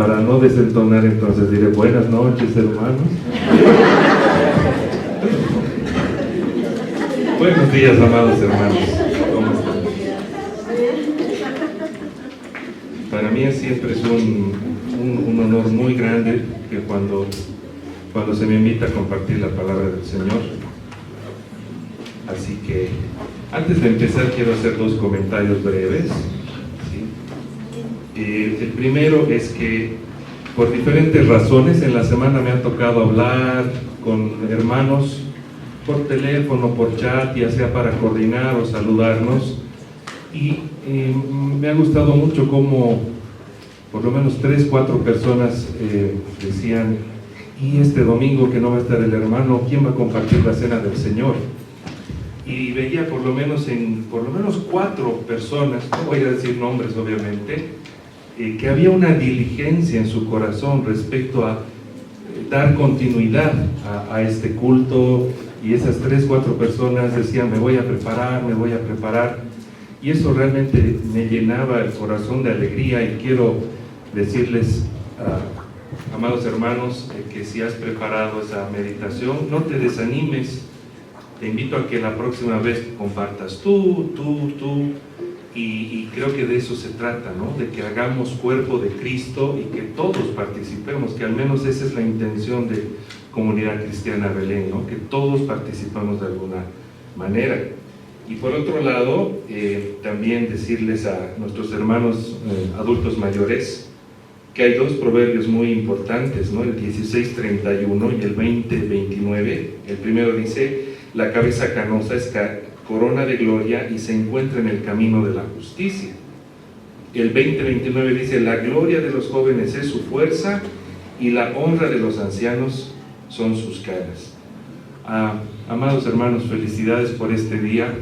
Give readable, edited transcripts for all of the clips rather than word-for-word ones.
para no desentonar, entonces diré buenas noches, hermanos. Buenos días, amados hermanos. ¿Cómo están? Para mí siempre es un honor muy grande que cuando se me invita a compartir la palabra del Señor. Así que antes de empezar quiero hacer dos comentarios breves. ¿Sí? El primero es que por diferentes razones en la semana me ha tocado hablar con hermanos por teléfono, por chat, ya sea para coordinar o saludarnos, y me ha gustado mucho cómo por lo menos 3, 4 personas decían: y este domingo que no va a estar el hermano, ¿quién va a compartir la cena del Señor? Y veía por lo menos 4 personas, no voy a decir nombres obviamente, que había una diligencia en su corazón respecto a dar continuidad a este culto, y esas 3, 4 personas decían: me voy a preparar, y eso realmente me llenaba el corazón de alegría. Y quiero decirles, amados hermanos, que si has preparado esa meditación, no te desanimes. Te invito a que la próxima vez compartas tú, y creo que de eso se trata, ¿no? De que hagamos cuerpo de Cristo y que todos participemos, que al menos esa es la intención de Comunidad Cristiana Belén, ¿no? Que todos participamos de alguna manera. Y por otro lado, también decirles a nuestros hermanos adultos mayores que hay 2 proverbios muy importantes, ¿no? El 16:31 y el 20:29. El primero dice: la cabeza canosa es corona de gloria y se encuentra en el camino de la justicia. El 20:29 dice: la gloria de los jóvenes es su fuerza y la honra de los ancianos son sus caras. Amados hermanos, felicidades por este día.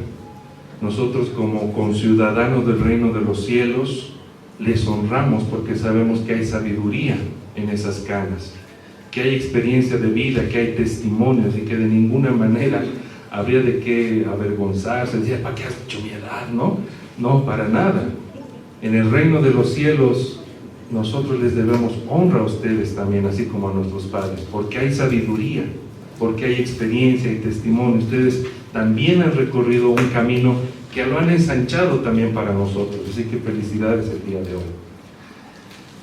Nosotros como conciudadanos del reino de los cielos les honramos porque sabemos que hay sabiduría en esas canas, que hay experiencia de vida, que hay testimonios, y que de ninguna manera habría de qué avergonzarse, decir: ¿para qué has dicho mi edad? No, para nada. En el reino de los cielos nosotros les debemos honra a ustedes también, así como a nuestros padres, porque hay sabiduría, porque hay experiencia y testimonio. Ustedes también han recorrido un camino que lo han ensanchado también para nosotros, así que felicidades el día de hoy.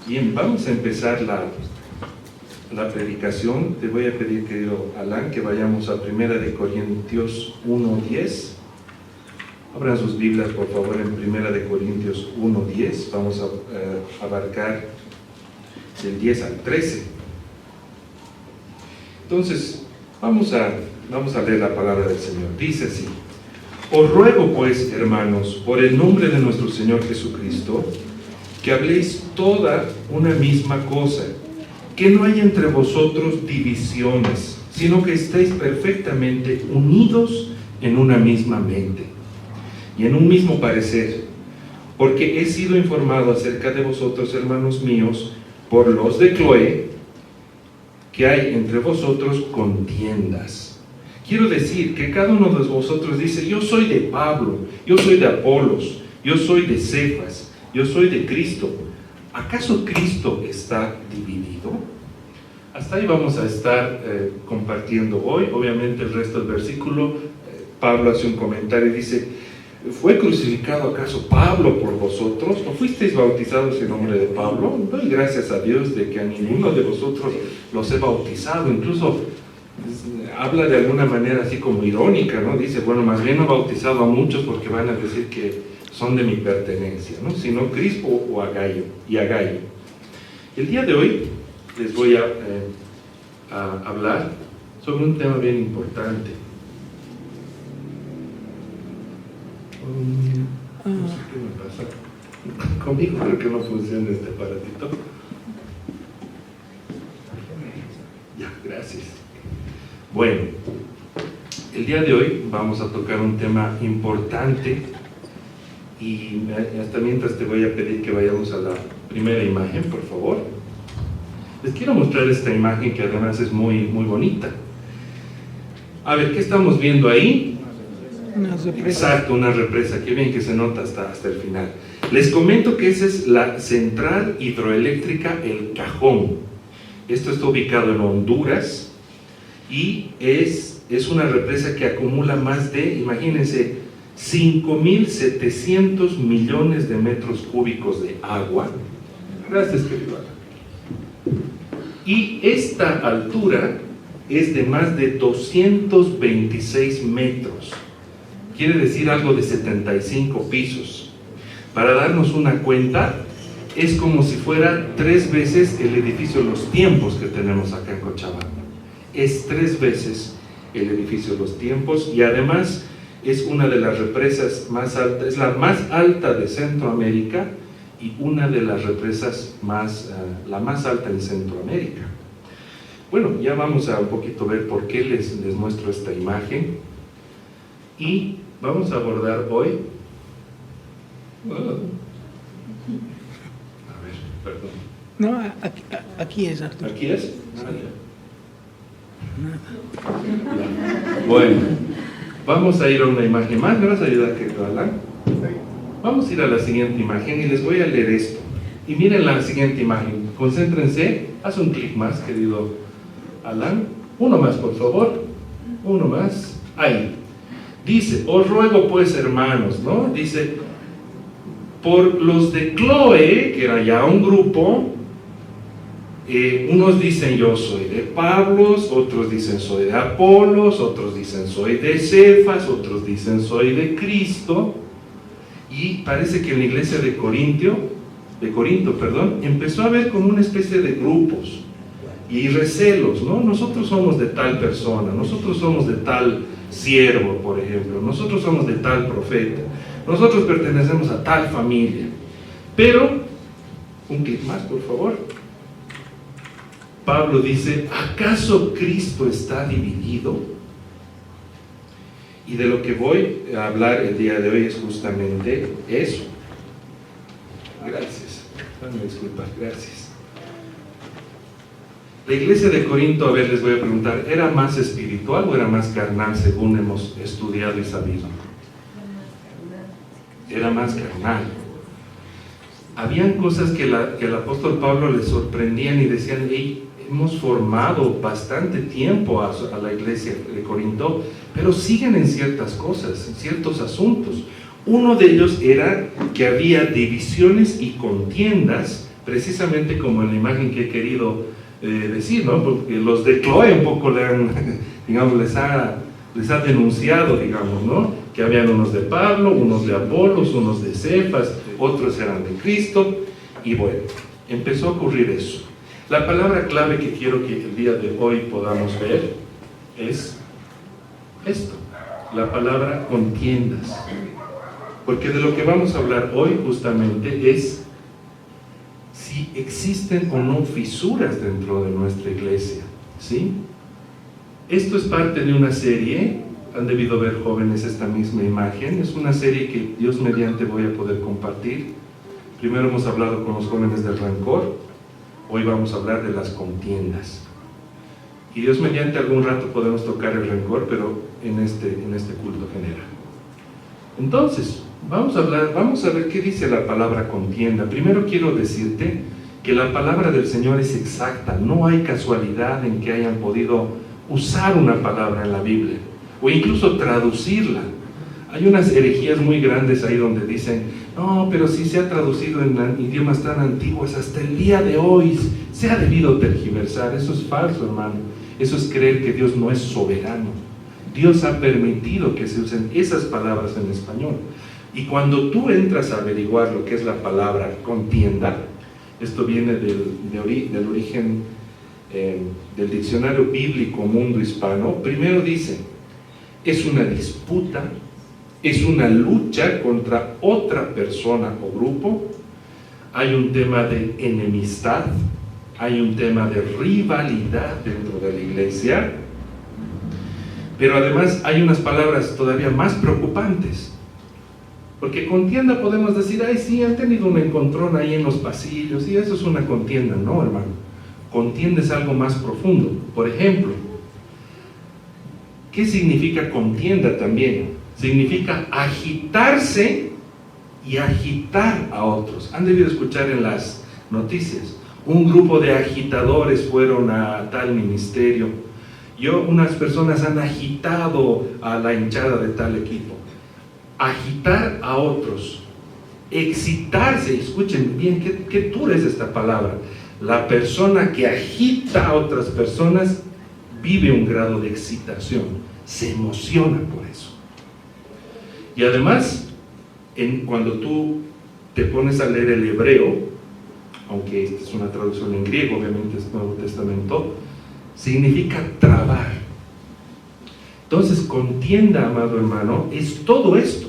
Bien, vamos a empezar la predicación. Te voy a pedir, querido Alan, que vayamos a 1 Corintios 1:10. Abran sus Biblias, por favor, en 1 Corintios 1:10. Vamos a abarcar del 10 al 13. Entonces, vamos a leer la palabra del Señor. Dice así: os ruego pues, hermanos, por el nombre de nuestro Señor Jesucristo, que habléis toda una misma cosa, que no haya entre vosotros divisiones, sino que estéis perfectamente unidos en una misma mente y en un mismo parecer, porque he sido informado acerca de vosotros, hermanos míos, por los de Cloé, que hay entre vosotros contiendas. Quiero decir que cada uno de vosotros dice: yo soy de Pablo, yo soy de Apolos, yo soy de Cefas, yo soy de Cristo. ¿Acaso Cristo está dividido? Hasta ahí vamos a estar compartiendo hoy. Obviamente el resto del versículo, Pablo hace un comentario y dice: ¿fue crucificado acaso Pablo por vosotros? ¿No fuisteis bautizados en nombre de Pablo? Doy gracias a Dios de que a ninguno de vosotros los he bautizado. Incluso habla de alguna manera así como irónica, ¿no? Dice: bueno, más bien no he bautizado a muchos porque van a decir que son de mi pertenencia, ¿no? Sino Crispo o a Gayo y a Gayo. El día de hoy les voy a hablar sobre un tema bien importante. No sé qué me pasa. Conmigo creo que no funciona este aparatito. Ya, gracias. Bueno, el día de hoy vamos a tocar un tema importante, y hasta mientras te voy a pedir que vayamos a la primera imagen, por favor. Les quiero mostrar esta imagen que además es muy bonita. A ver, ¿qué estamos viendo ahí? Una represa. Exacto, una represa. Qué bien que se nota hasta el final. Les comento que esa es la central hidroeléctrica El Cajón. Esto está ubicado en Honduras y es una represa que acumula más de, imagínense, 5.700 millones de metros cúbicos de agua. Gracias, querido Alan. Y esta altura es de más de 226 metros. Quiere decir algo de 75 pisos. Para darnos una cuenta, es como si fuera 3 veces el edificio Los Tiempos que tenemos acá en Cochabamba. Es 3 veces el edificio Los Tiempos y además es una de las represas más altas, es la más alta de Centroamérica y una de las represas la más alta en Centroamérica. Bueno, ya vamos a un poquito ver por qué les muestro esta imagen y vamos a abordar hoy. A ver, perdón. No, aquí es, Arturo. ¿Aquí es? Bueno, vamos a ir a una imagen más. ¿Me vas a ayudar, querido Alan? Vamos a ir a la siguiente imagen y les voy a leer esto. Y miren la siguiente imagen. Concéntrense. Haz un clic más, querido Alan. Uno más, por favor. Uno más. Ahí. Dice, os ruego pues, hermanos, ¿no? Dice, por los de Chloe, que era ya un grupo, unos dicen yo soy de Pablos, otros dicen soy de Apolos, otros dicen soy de Cefas, otros dicen soy de Cristo, y parece que en la iglesia de Corinto, empezó a haber como una especie de grupos y recelos, ¿no? Nosotros somos de tal persona, nosotros somos de tal siervo, por ejemplo, nosotros somos de tal profeta, nosotros pertenecemos a tal familia. Pero, un clic más, por favor. Pablo dice, ¿acaso Cristo está dividido? Y de lo que voy a hablar el día de hoy es justamente eso. Gracias. Dame disculpas, gracias. La iglesia de Corinto, a ver, les voy a preguntar, ¿era más espiritual o era más carnal según hemos estudiado y sabido? Era más carnal. Habían cosas que el apóstol Pablo le sorprendían y decían, hey, hemos formado bastante tiempo a la iglesia de Corinto, pero siguen en ciertas cosas, en ciertos asuntos. Uno de ellos era que había divisiones y contiendas, precisamente como en la imagen que he querido decir, ¿no? Porque los de Chloe un poco les ha denunciado, digamos, ¿no? Que habían unos de Pablo, unos de Apolos, unos de Cefas, otros eran de Cristo, y bueno, empezó a ocurrir eso. La palabra clave que quiero que el día de hoy podamos ver es esto, la palabra contiendas. Porque de lo que vamos a hablar hoy justamente es si existen o no fisuras dentro de nuestra iglesia, ¿sí? Esto es parte de una serie, han debido ver jóvenes esta misma imagen, es una serie que Dios mediante voy a poder compartir. Primero hemos hablado con los jóvenes del rencor, hoy vamos a hablar de las contiendas. Y Dios mediante algún rato podemos tocar el rencor, pero en este culto general. Entonces, vamos a ver qué dice la palabra contienda. Primero quiero decirte que la palabra del Señor es exacta, no hay casualidad en que hayan podido usar una palabra en la Biblia, o incluso traducirla. Hay unas herejías muy grandes ahí donde dicen, no, pero si se ha traducido en idiomas tan antiguos, hasta el día de hoy se ha debido tergiversar. Eso es falso, hermano. Eso es creer que Dios no es soberano. Dios ha permitido que se usen esas palabras en español. Y cuando tú entras a averiguar lo que es la palabra contienda, esto viene del origen del diccionario bíblico Mundo Hispano, primero dice, es una disputa, es una lucha contra otra persona o grupo, hay un tema de enemistad, hay un tema de rivalidad dentro de la iglesia, pero además hay unas palabras todavía más preocupantes, porque contienda podemos decir, ay sí, han tenido un encontrón ahí en los pasillos, y eso es una contienda. No, hermano, contienda es algo más profundo. Por ejemplo, ¿qué significa contienda también? Significa agitarse y agitar a otros. Han debido escuchar en las noticias, un grupo de agitadores fueron a tal ministerio, unas personas han agitado a la hinchada de tal equipo. Agitar a otros, excitarse, escuchen bien, qué dura es esta palabra. La persona que agita a otras personas vive un grado de excitación, se emociona por eso. Y además, cuando tú te pones a leer el hebreo, aunque esta es una traducción en griego, obviamente es Nuevo Testamento, significa trabar. Entonces, contienda, amado hermano, es todo esto.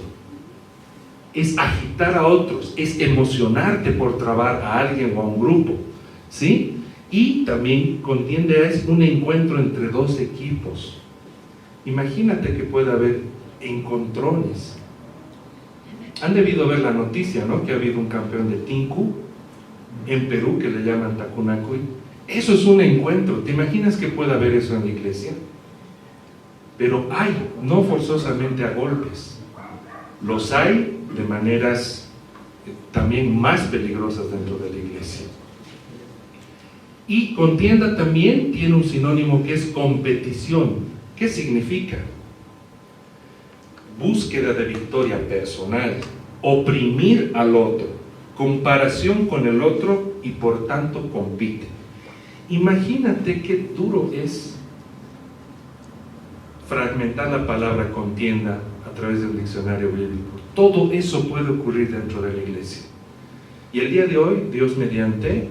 Es agitar a otros, es emocionarte por trabar a alguien o a un grupo, ¿sí? Y también contienda es un encuentro entre dos equipos. Imagínate que pueda haber encontrones. Han debido ver la noticia, ¿no? Que ha habido un campeón de Tinku en Perú que le llaman Tacunacuy. Eso es un encuentro. ¿Te imaginas que pueda haber eso en la iglesia? Pero hay, no forzosamente a golpes. Los hay de maneras también más peligrosas dentro de la iglesia. Y contienda también tiene un sinónimo que es competición. ¿Qué significa? Búsqueda de victoria personal, oprimir al otro, comparación con el otro y por tanto compite. Imagínate qué duro es fragmentar la palabra contienda a través del diccionario bíblico. Todo eso puede ocurrir dentro de la iglesia. Y el día de hoy, Dios mediante,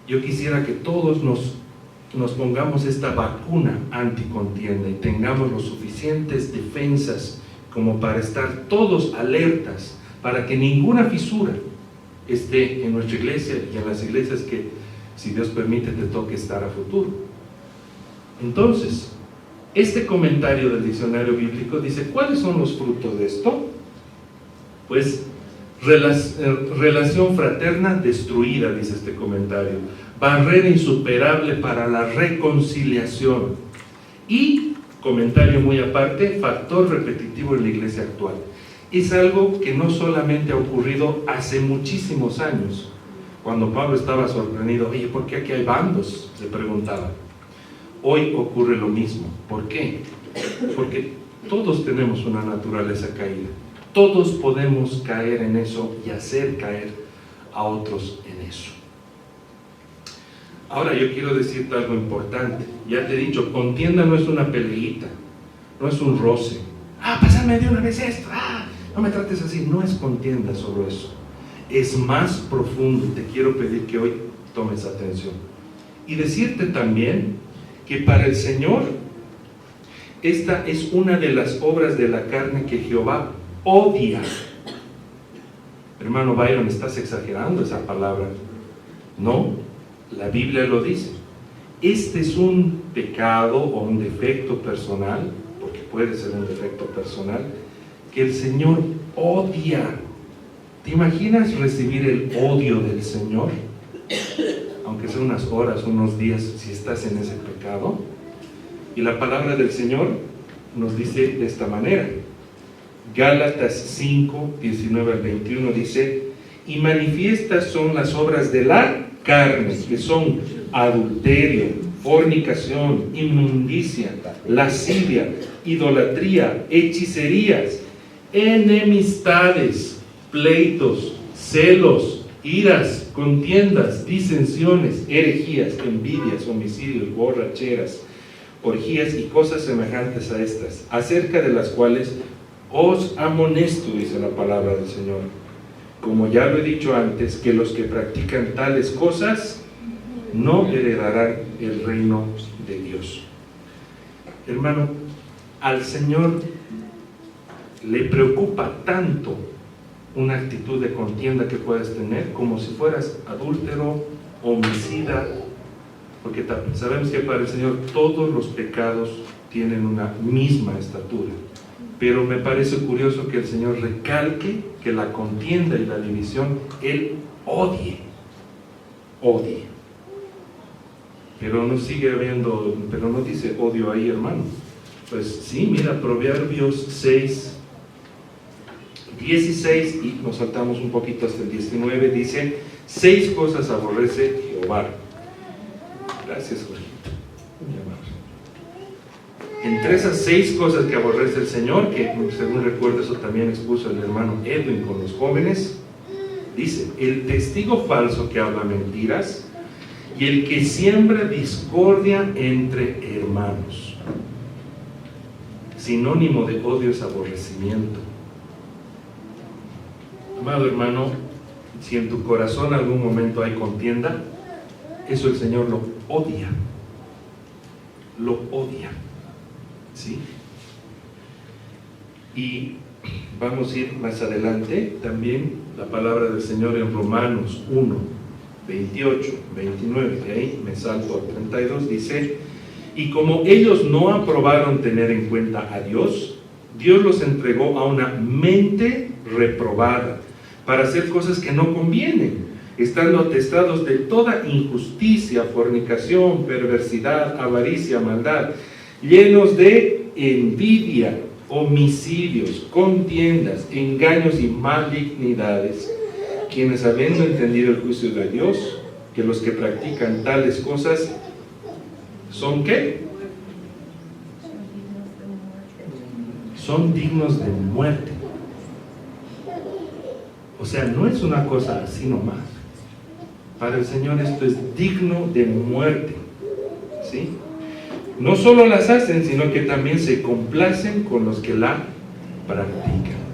yo quisiera que todos nos pongamos esta vacuna anticontienda y tengamos los suficientes defensas como para estar todos alertas, para que ninguna fisura esté en nuestra iglesia y en las iglesias que, si Dios permite, te toque estar a futuro. Entonces, este comentario del diccionario bíblico dice, ¿cuáles son los frutos de esto? Pues, relación fraterna destruida, dice este comentario, barrera insuperable para la reconciliación y, comentario muy aparte, factor repetitivo en la iglesia actual. Es algo que no solamente ha ocurrido hace muchísimos años. Cuando Pablo estaba sorprendido, oye, ¿por qué aquí hay bandos?, le preguntaba. Hoy ocurre lo mismo. ¿Por qué? Porque todos tenemos una naturaleza caída. Todos podemos caer en eso y hacer caer a otros en eso. Ahora yo quiero decirte algo importante. Ya te he dicho, contienda no es una peleita, no es un roce. Pásame de una vez esto, no me trates así. No es contienda solo eso. Es más profundo. Te quiero pedir que hoy tomes atención. Y decirte también que para el Señor esta es una de las obras de la carne que Jehová odia. Hermano Byron, ¿estás exagerando esa palabra? No, la Biblia lo dice. Este es un pecado o un defecto personal, porque puede ser un defecto personal, que el Señor odia. ¿Te imaginas recibir el odio del Señor? Aunque sea unas horas, unos días, si estás en ese pecado. Y la palabra del Señor nos dice de esta manera. Gálatas 5, 19 al 21 dice, y manifiestas son las obras de la carne, que son adulterio, fornicación, inmundicia, lascivia, idolatría, hechicerías, enemistades, pleitos, celos, iras, contiendas, disensiones, herejías, envidias, homicidios, borracheras, orgías y cosas semejantes a estas, acerca de las cuales os amonesto, dice la palabra del Señor, como ya lo he dicho antes, que los que practican tales cosas no heredarán el reino de Dios. Hermano, al Señor le preocupa tanto una actitud de contienda que puedas tener, como si fueras adúltero, homicida, porque sabemos que para el Señor todos los pecados tienen una misma estatura. Pero me parece curioso que el Señor recalque que la contienda y la división, Él odie. Pero no sigue habiendo, pero no dice odio ahí, hermano. Pues sí, mira, Proverbios 6, 16, y nos saltamos un poquito hasta el 19, dice: 6 cosas aborrece Jehová. Gracias, Jorgito. Entre esas 6 cosas que aborrece el Señor, que según recuerdo eso también expuso el hermano Edwin con los jóvenes, dice: el testigo falso que habla mentiras y el que siembra discordia entre hermanos. Sinónimo de odio es aborrecimiento. Amado hermano, si en tu corazón algún momento hay contienda, eso el Señor lo odia. Lo odia. ¿Sí? Y vamos a ir más adelante también, la palabra del Señor en Romanos 1, 28, 29, de ahí me salto al 32, dice: y como ellos no aprobaron tener en cuenta a Dios, Dios los entregó a una mente reprobada para hacer cosas que no convienen, estando atestados de toda injusticia, fornicación, perversidad, avaricia, maldad, llenos de envidia, homicidios, contiendas, engaños y malignidades, quienes, habiendo entendido el juicio de Dios, que los que practican tales cosas son ¿qué? Son dignos de muerte. O sea, no es una cosa así nomás. Para el Señor esto es digno de muerte. ¿Sí? No solo las hacen, sino que también se complacen con los que la practican.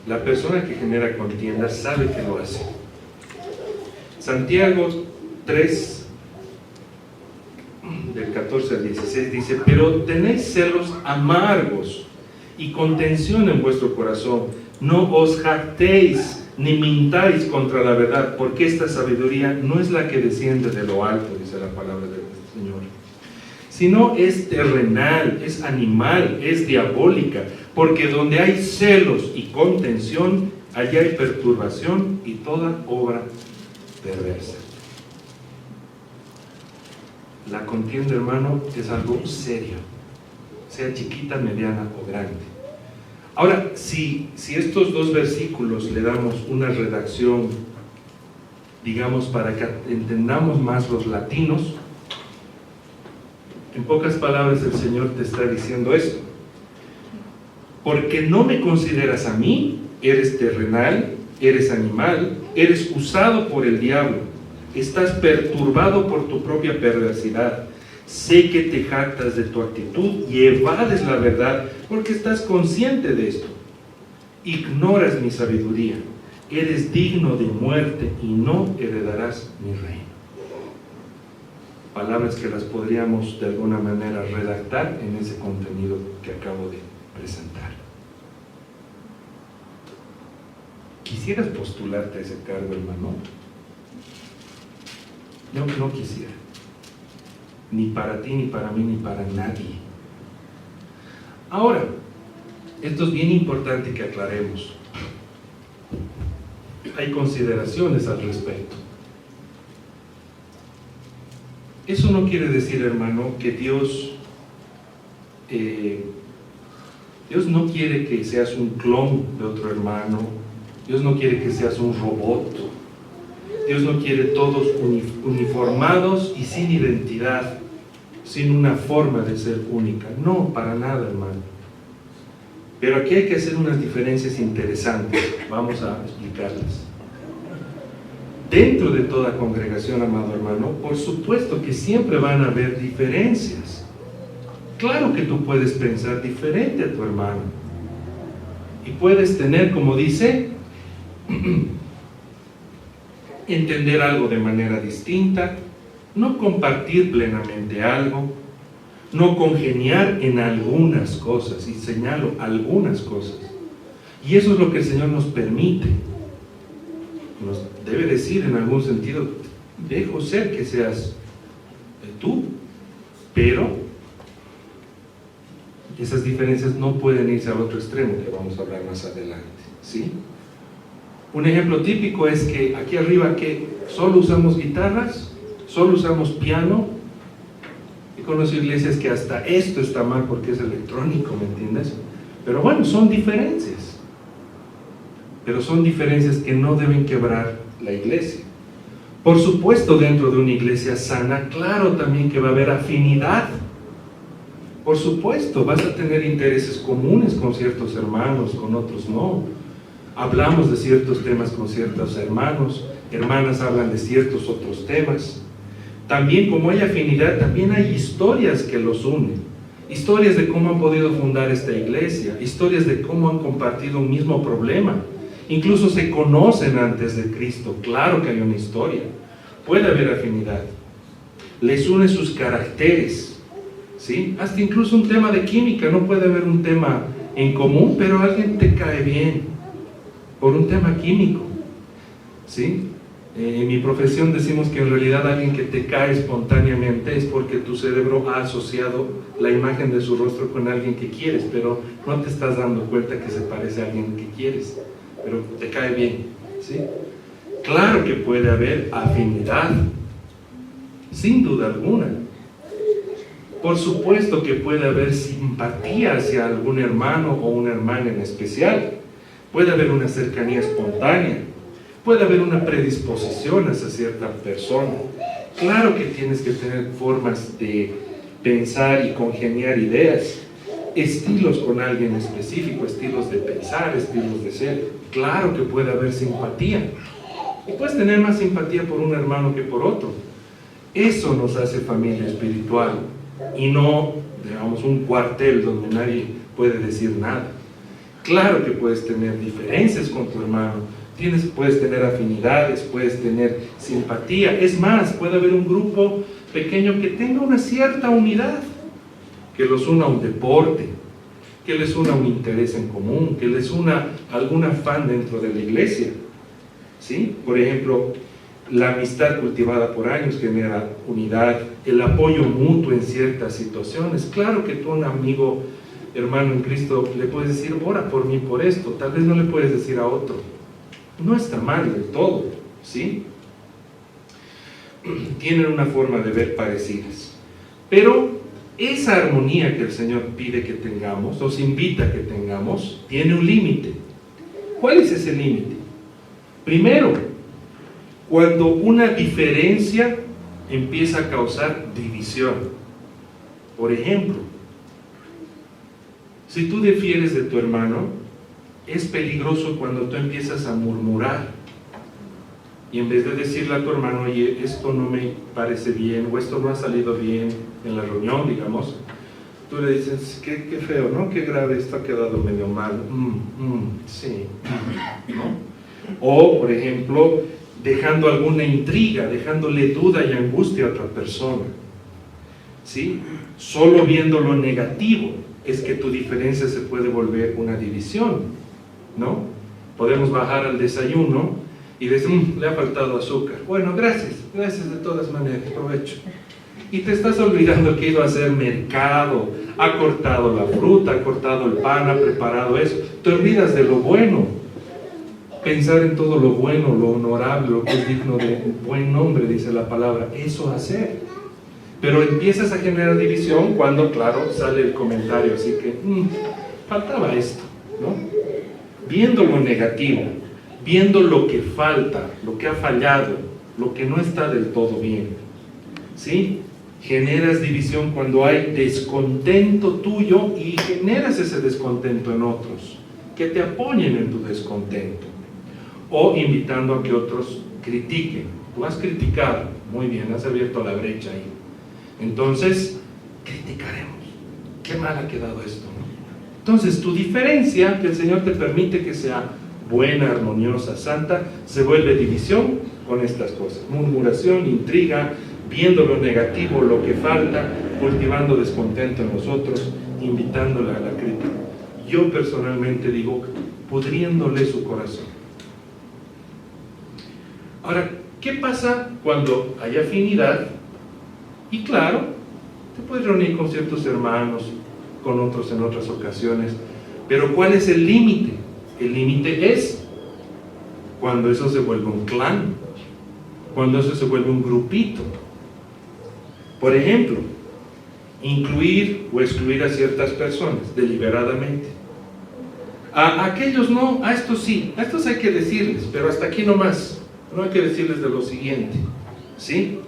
La persona que genera contienda sabe que lo hace. Santiago 3, del 14 al 16 dice: pero tenéis celos amargos y contención en vuestro corazón, no os jactéis ni mintáis contra la verdad, porque esta sabiduría no es la que desciende de lo alto, dice la palabra del Señor, sino es terrenal, es animal, es diabólica, porque donde hay celos y contención, allá hay perturbación y toda obra perversa. La contienda, hermano, es algo serio, sea chiquita, mediana o grande. Ahora, si estos 2 versículos le damos una redacción, digamos, para que entendamos más los latinos, en pocas palabras el Señor te está diciendo esto: porque no me consideras a mí, eres terrenal, eres animal, eres usado por el diablo, estás perturbado por tu propia perversidad. Sé que te jactas de tu actitud y evades la verdad porque estás consciente de esto. Ignoras mi sabiduría, eres digno de muerte y no heredarás mi reino. Palabras que las podríamos de alguna manera redactar en ese contenido que acabo de presentar. ¿Quisieras postularte a ese cargo, hermano? Yo no quisiera. Ni para ti, ni para mí, ni para nadie. Ahora, esto es bien importante que aclaremos. Hay consideraciones al respecto. Eso no quiere decir, hermano, que Dios no quiere que seas un clon de otro hermano. Dios no quiere que seas un robot. Dios no quiere todos uniformados y sin identidad, sin una forma de ser única. No, para nada, hermano. Pero aquí hay que hacer unas diferencias interesantes. Vamos a explicarlas. Dentro de toda congregación, amado hermano, por supuesto que siempre van a haber diferencias. Claro que tú puedes pensar diferente a tu hermano. Y puedes tener, como dice, entender algo de manera distinta, no compartir plenamente algo, no congeniar en algunas cosas, y señalo algunas cosas. Y eso es lo que el Señor nos permite. Nos debe decir en algún sentido: dejo ser que seas tú, pero esas diferencias no pueden irse al otro extremo, que vamos a hablar más adelante, ¿sí? Un ejemplo típico es que aquí arriba que solo usamos guitarras, solo usamos piano. He conocido iglesias que hasta esto está mal porque es electrónico, ¿me entiendes? Pero bueno, son diferencias. Pero son diferencias que no deben quebrar la iglesia. Por supuesto, dentro de una iglesia sana, claro también que va a haber afinidad. Por supuesto, vas a tener intereses comunes con ciertos hermanos, con otros no. Hablamos de ciertos temas con ciertos hermanos, hermanas hablan de ciertos otros temas. También, como hay afinidad, también hay historias que los unen. Historias de cómo han podido fundar esta iglesia, historias de cómo han compartido un mismo problema. Incluso se conocen antes de Cristo. Claro que hay una historia. Puede haber afinidad. Les une sus caracteres, ¿sí? Hasta incluso un tema de química. No puede haber un tema en común, pero alguien te cae bien por un tema químico, ¿sí? En mi profesión decimos que en realidad alguien que te cae espontáneamente es porque tu cerebro ha asociado la imagen de su rostro con alguien que quieres, pero no te estás dando cuenta que se parece a alguien que quieres, pero te cae bien, ¿sí? Claro que puede haber afinidad, sin duda alguna. Por supuesto que puede haber simpatía hacia algún hermano o una hermana en especial. Puede haber una cercanía espontánea. Puede haber una predisposición hacia cierta persona. Claro que tienes que tener formas de pensar y congeniar ideas, estilos con alguien específico, estilos de pensar, estilos de ser. Claro que puede haber simpatía. Y puedes tener más simpatía por un hermano que por otro. Eso nos hace familia espiritual y no, digamos, un cuartel donde nadie puede decir nada. Claro que puedes tener diferencias con tu hermano. Puedes tener afinidades, puedes tener simpatía. Es más, puede haber un grupo pequeño que tenga una cierta unidad, que los una un deporte, que les una un interés en común, que les una algún afán dentro de la iglesia, ¿sí? Por ejemplo, la amistad cultivada por años genera unidad, el apoyo mutuo en ciertas situaciones. Claro que tú a un amigo, hermano en Cristo, le puedes decir, ora por mí por esto, tal vez no le puedes decir a otro. No está mal del todo, ¿sí? Tienen una forma de ver parecidas. Pero esa armonía que el Señor pide que tengamos, nos invita a que tengamos, tiene un límite. ¿Cuál es ese límite? Primero, cuando una diferencia empieza a causar división. Por ejemplo, si tú difieres de tu hermano, es peligroso cuando tú empiezas a murmurar y en vez de decirle a tu hermano, oye, esto no me parece bien o esto no ha salido bien en la reunión, digamos, tú le dices, qué feo, ¿no? Qué grave, esto ha quedado medio mal. Sí, ¿no? O, por ejemplo, dejando alguna intriga, dejándole duda y angustia a otra persona, ¿sí? Solo viendo lo negativo es que tu diferencia se puede volver una división, ¿no? Podemos bajar al desayuno y decir, le ha faltado azúcar. Bueno, gracias de todas maneras, provecho. Y te estás olvidando que ha ido a hacer mercado, ha cortado la fruta, ha cortado el pan, ha preparado eso. Te olvidas de lo bueno. Pensar en todo lo bueno, lo honorable, lo que es digno de buen nombre, dice la palabra, eso hacer. Pero empiezas a generar división cuando, claro, sale el comentario, así que, faltaba esto, ¿no? Viendo lo negativo, viendo lo que falta, lo que ha fallado, lo que no está del todo bien, ¿sí? Generas división cuando hay descontento tuyo y generas ese descontento en otros, que te apoyen en tu descontento, o invitando a que otros critiquen. Tú has criticado, muy bien, has abierto la brecha ahí. Entonces, criticaremos. Qué mal ha quedado esto, ¿no? Entonces, tu diferencia, que el Señor te permite que sea buena, armoniosa, santa, se vuelve división con estas cosas. Murmuración, intriga, viendo lo negativo, lo que falta, cultivando descontento en nosotros, invitándole a la crítica. Yo personalmente digo, pudriéndole su corazón. Ahora, ¿qué pasa cuando hay afinidad? Y claro, te puedes reunir con ciertos hermanos, con otros en otras ocasiones, pero ¿cuál es el límite? El límite es cuando eso se vuelve un clan, cuando eso se vuelve un grupito. Por ejemplo, incluir o excluir a ciertas personas deliberadamente. A aquellos no, a estos sí. A estos hay que decirles, pero hasta aquí nomás. No hay que decirles de lo siguiente, ¿sí?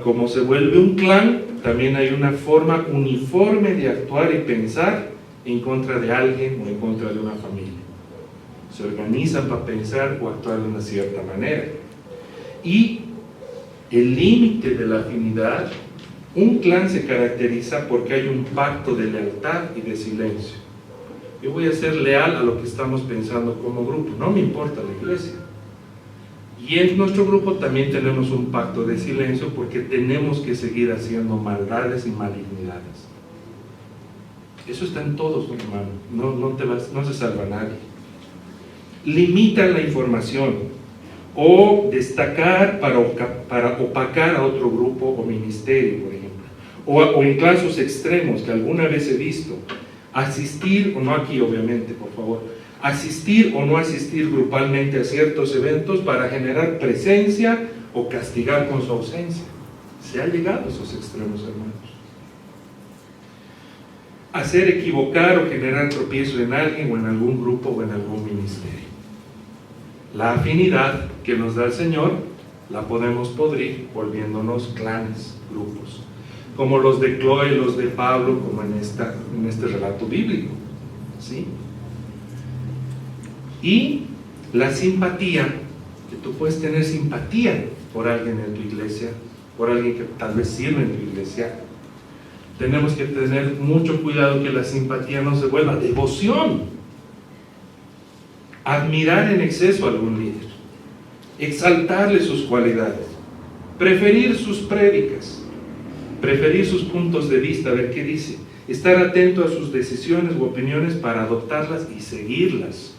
Como se vuelve un clan, también hay una forma uniforme de actuar y pensar en contra de alguien o en contra de una familia. Se organizan para pensar o actuar de una cierta manera. Y el límite de la afinidad, un clan se caracteriza porque hay un pacto de lealtad y de silencio. Yo voy a ser leal a lo que estamos pensando como grupo, no me importa la iglesia. Y en nuestro grupo también tenemos un pacto de silencio porque tenemos que seguir haciendo maldades y malignidades. Eso está en todos, hermano. No se salva nadie. Limitan la información o destacar para opacar a otro grupo o ministerio, por ejemplo. O en casos extremos que alguna vez he visto, asistir, o no aquí obviamente, por favor, asistir o no asistir grupalmente a ciertos eventos para generar presencia o castigar con su ausencia. Se ha llegado a esos extremos, hermanos. Hacer equivocar o generar tropiezo en alguien o en algún grupo o en algún ministerio. La afinidad que nos da el Señor la podemos podrir volviéndonos clanes, grupos, como los de Chloe, los de Pablo, como en este relato bíblico, ¿sí? Y la simpatía, que tú puedes tener simpatía por alguien en tu iglesia, por alguien que tal vez sirve en tu iglesia. Tenemos que tener mucho cuidado que la simpatía no se vuelva devoción. Admirar en exceso a algún líder, exaltarle sus cualidades, preferir sus prédicas, preferir sus puntos de vista, a ver qué dice, estar atento a sus decisiones u opiniones para adoptarlas y seguirlas.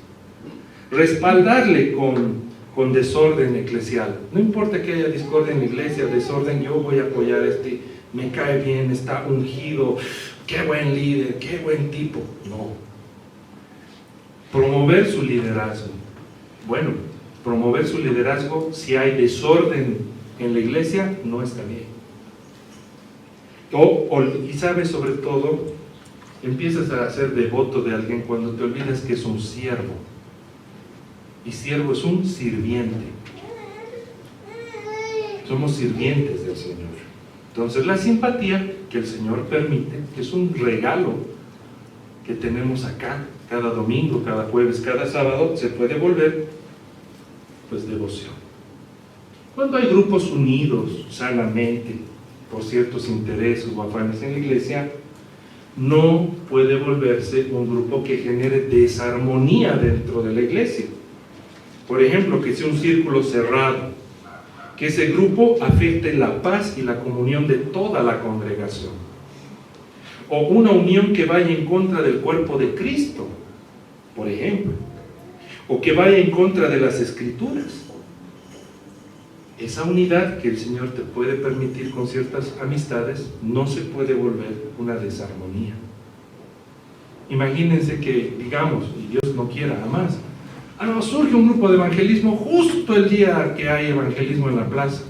Respaldarle con desorden eclesial. No importa que haya discordia en la iglesia, desorden, yo voy a apoyar a este, me cae bien, está ungido, qué buen líder, qué buen tipo. No. Promover su liderazgo. Bueno, promover su liderazgo, si hay desorden en la iglesia, no está bien. Y sabes, sobre todo, empiezas a ser devoto de alguien cuando te olvidas que es un siervo. Y siervo es un sirviente. Somos sirvientes del Señor. Entonces la simpatía que el Señor permite, que es un regalo que tenemos acá, cada domingo, cada jueves, cada sábado, se puede volver pues devoción. Cuando hay grupos unidos sanamente por ciertos intereses o afanes en la iglesia, no puede volverse un grupo que genere desarmonía dentro de la iglesia. Por ejemplo, que sea un círculo cerrado, que ese grupo afecte la paz y la comunión de toda la congregación. O una unión que vaya en contra del cuerpo de Cristo, por ejemplo. O que vaya en contra de las Escrituras. Esa unidad que el Señor te puede permitir con ciertas amistades, no se puede volver una desarmonía. Imagínense que, digamos, y Dios no quiera jamás, no, surge un grupo de evangelismo justo el día que hay evangelismo en la plaza.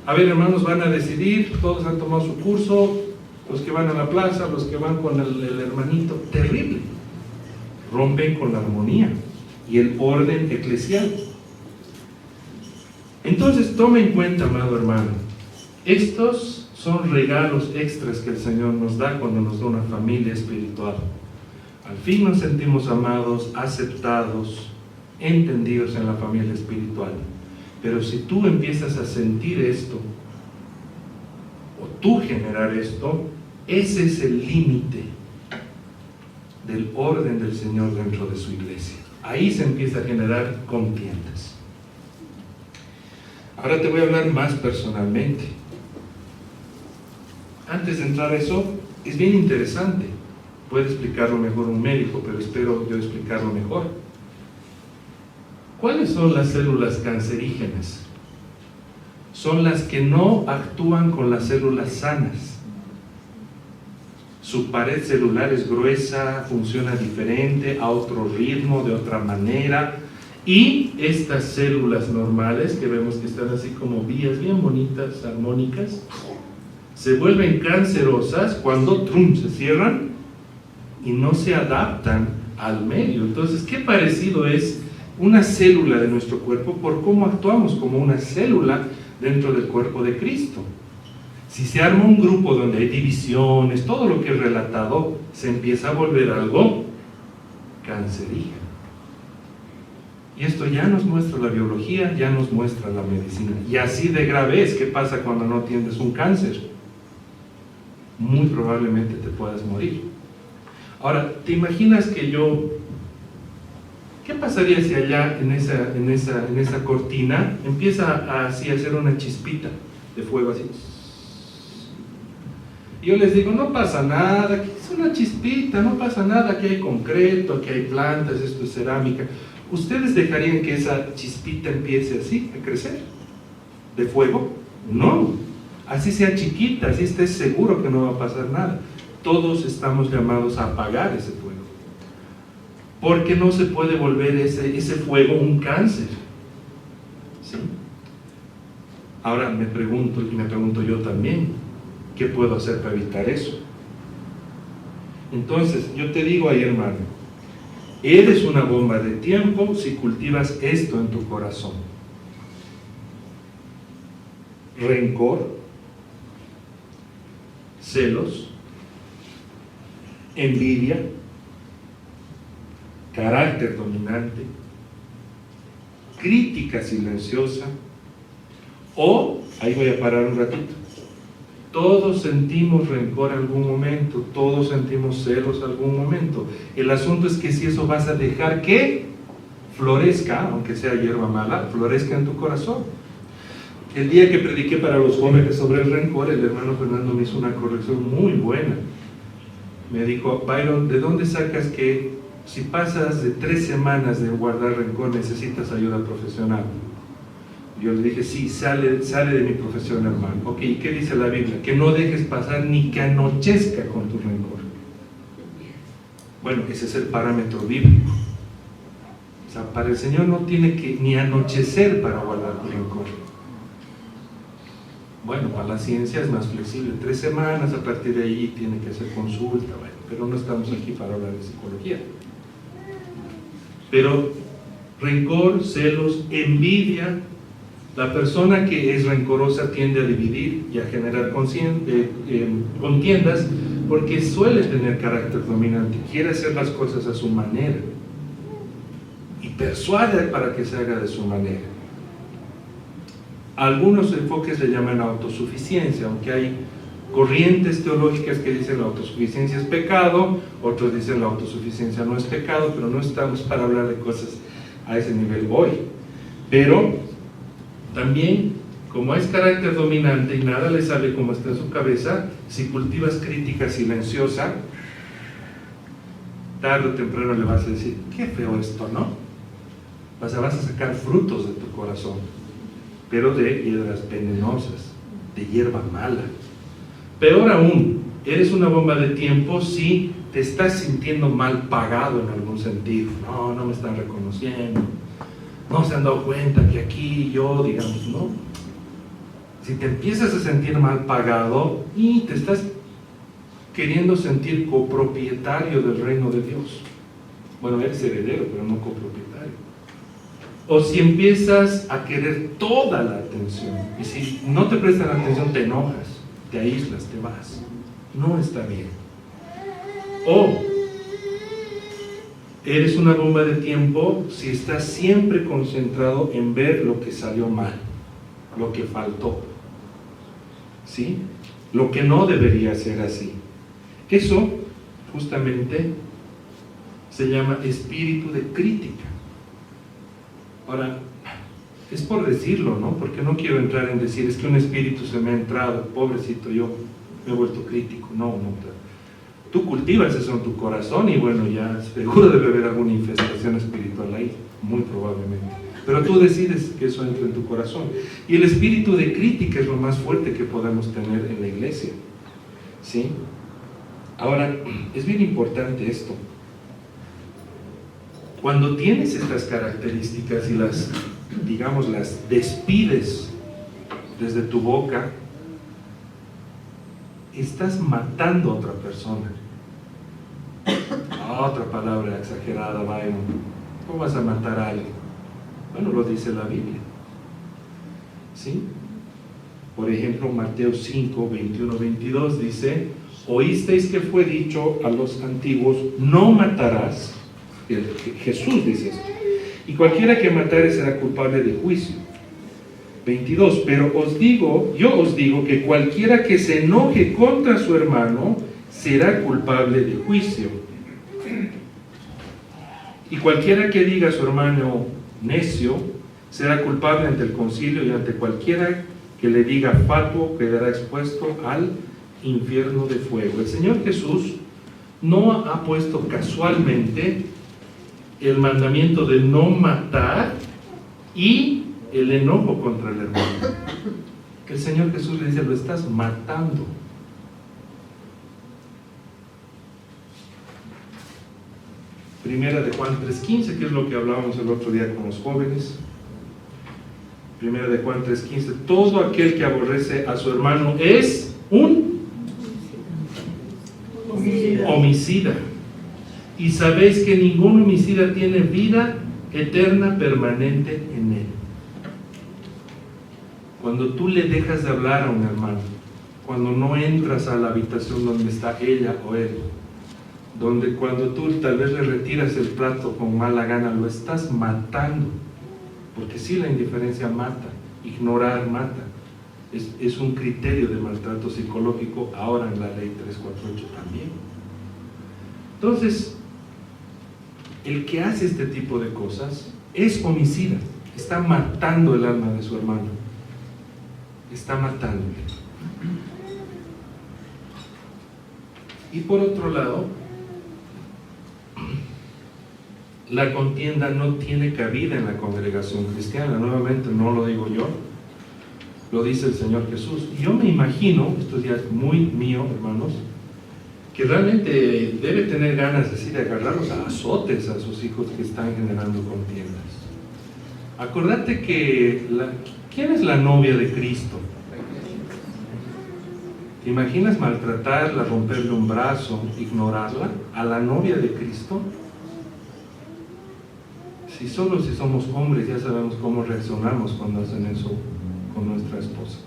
A ver, hermanos, van a decidir, todos han tomado su curso, los que van a la plaza, los que van con el hermanito. Terrible. Rompen con la armonía y el orden eclesial. Entonces, toma en cuenta, amado hermano, estos son regalos extras que el Señor nos da cuando nos da una familia espiritual. Al fin nos sentimos amados, aceptados, entendidos en la familia espiritual. Pero si tú empiezas a sentir esto, o tú generar esto, ese es el límite del orden del Señor dentro de su iglesia. Ahí se empieza a generar contiendas. Ahora te voy a hablar más personalmente. Antes de entrar a eso, es bien interesante. Puede explicarlo mejor un médico, pero espero yo explicarlo mejor. ¿Cuáles son las células cancerígenas? Son las que no actúan con las células sanas. Su pared celular es gruesa, funciona diferente, a otro ritmo, de otra manera. Y estas células normales, que vemos que están así como vías bien bonitas, armónicas, se vuelven cancerosas cuando se cierran y no se adaptan al medio. Entonces, ¿qué parecido es una célula de nuestro cuerpo por cómo actuamos como una célula dentro del cuerpo de Cristo? Si se arma un grupo donde hay divisiones, todo lo que es relatado se empieza a volver algo cancerígeno. Y esto ya nos muestra la biología, ya nos muestra la medicina. Y así de grave es. ¿Qué pasa cuando no atiendes un cáncer? Muy probablemente te puedas morir. Ahora, ¿te imaginas que qué pasaría si allá en esa cortina empieza así a hacer una chispita de fuego así? Y yo les digo, no pasa nada, aquí es una chispita, no pasa nada, aquí hay concreto, aquí hay plantas, esto es cerámica. ¿Ustedes dejarían que esa chispita empiece así a crecer? ¿De fuego? No. Así sea chiquita, así estés seguro que no va a pasar nada. Todos estamos llamados a apagar ese fuego. Porque no se puede volver ese fuego un cáncer. ¿Sí? Ahora me pregunto, y me pregunto yo también, ¿qué puedo hacer para evitar eso? Entonces, yo te digo ahí, hermano, eres una bomba de tiempo si cultivas esto en tu corazón. Rencor, celos, envidia, carácter dominante, crítica silenciosa, o, ahí voy a parar un ratito, todos sentimos rencor en algún momento, todos sentimos celos en algún momento. El asunto es que si eso vas a dejar que florezca, aunque sea hierba mala, florezca en tu corazón. El día que prediqué para los jóvenes sobre el rencor, el hermano Fernando me hizo una corrección muy buena. Me dijo, Byron, ¿de dónde sacas que si pasas de 3 semanas de guardar rencor necesitas ayuda profesional? Yo le dije, sí, sale de mi profesión, hermano. Ok, ¿y qué dice la Biblia? Que no dejes pasar ni que anochezca con tu rencor. Bueno, ese es el parámetro bíblico. O sea, para el Señor no tiene que ni anochecer para guardar tu rencor. Bueno, para la ciencia es más flexible, 3 semanas, a partir de ahí tiene que hacer consulta, bueno, pero no estamos aquí para hablar de psicología. Pero rencor, celos, envidia, la persona que es rencorosa tiende a dividir y a generar contiendas porque suele tener carácter dominante, quiere hacer las cosas a su manera y persuade para que se haga de su manera. Algunos enfoques le llaman autosuficiencia, aunque hay corrientes teológicas que dicen la autosuficiencia es pecado, otros dicen la autosuficiencia no es pecado, pero no estamos para hablar de cosas a ese nivel hoy. Pero también, como es carácter dominante y nada le sale como está en su cabeza, si cultivas crítica silenciosa, tarde o temprano le vas a decir, qué feo esto, ¿no? Vas a sacar frutos de tu corazón, pero de piedras venenosas, de hierba mala. Peor aún, eres una bomba de tiempo si te estás sintiendo mal pagado en algún sentido. No me están reconociendo, no se han dado cuenta que aquí yo, digamos, no. Si te empiezas a sentir mal pagado y te estás queriendo sentir copropietario del reino de Dios. Bueno, eres heredero, pero no copropietario. O si empiezas a querer toda la atención, y si no te prestan atención te enojas, te aíslas, te vas. No está bien. O eres una bomba de tiempo si estás siempre concentrado en ver lo que salió mal, lo que faltó, ¿sí? Lo que no debería ser así. Eso justamente se llama espíritu de crítica. Ahora, es por decirlo, ¿no? Porque no quiero entrar en decir, es que un espíritu se me ha entrado, pobrecito yo, me he vuelto crítico. No. Tú cultivas eso en tu corazón y bueno, ya seguro debe haber alguna infestación espiritual ahí, muy probablemente. Pero tú decides que eso entre en tu corazón. Y el espíritu de crítica es lo más fuerte que podemos tener en la iglesia, ¿sí? Ahora, es bien importante esto. Cuando tienes estas características y las despides desde tu boca, estás matando a otra persona. Otra palabra exagerada, Byron. ¿Cómo vas a matar a alguien? Bueno, lo dice la Biblia. ¿Sí? Por ejemplo, Mateo 5, 21, 22 dice: oísteis que fue dicho a los antiguos, no matarás. Jesús dice esto. Y cualquiera que matare será culpable de juicio. 22, pero yo os digo que cualquiera que se enoje contra su hermano será culpable de juicio. Y cualquiera que diga a su hermano necio será culpable ante el concilio, y ante cualquiera que le diga fatuo quedará expuesto al infierno de fuego. El Señor Jesús no ha puesto casualmente el mandamiento de no matar y el enojo contra el hermano. El Señor Jesús le dice: lo estás matando. Primera de Juan 3:15, que es lo que hablábamos el otro día con los jóvenes. Primera de Juan 3:15: todo aquel que aborrece a su hermano es un homicida. Y sabéis que ningún homicida tiene vida eterna permanente en él. Cuando tú le dejas de hablar a un hermano, cuando no entras a la habitación donde está ella o él, cuando tú tal vez le retiras el plato con mala gana, lo estás matando. Porque sí, la indiferencia mata, ignorar mata. Es un criterio de maltrato psicológico ahora en la ley 348 también. Entonces, el que hace este tipo de cosas es homicida, está matando el alma de su hermano, está matándole. Y por otro lado, la contienda no tiene cabida en la congregación cristiana. Nuevamente, no lo digo yo, lo dice el Señor Jesús. Y yo me imagino, esto ya es muy mío, hermanos, que realmente debe tener ganas de agarrarlos a azotes a sus hijos que están generando contiendas. Acordate que ¿quién es la novia de Cristo? ¿Te imaginas maltratarla, romperle un brazo, ignorarla a la novia de Cristo? Si solo si somos hombres ya sabemos cómo reaccionamos cuando hacen eso con nuestra esposa.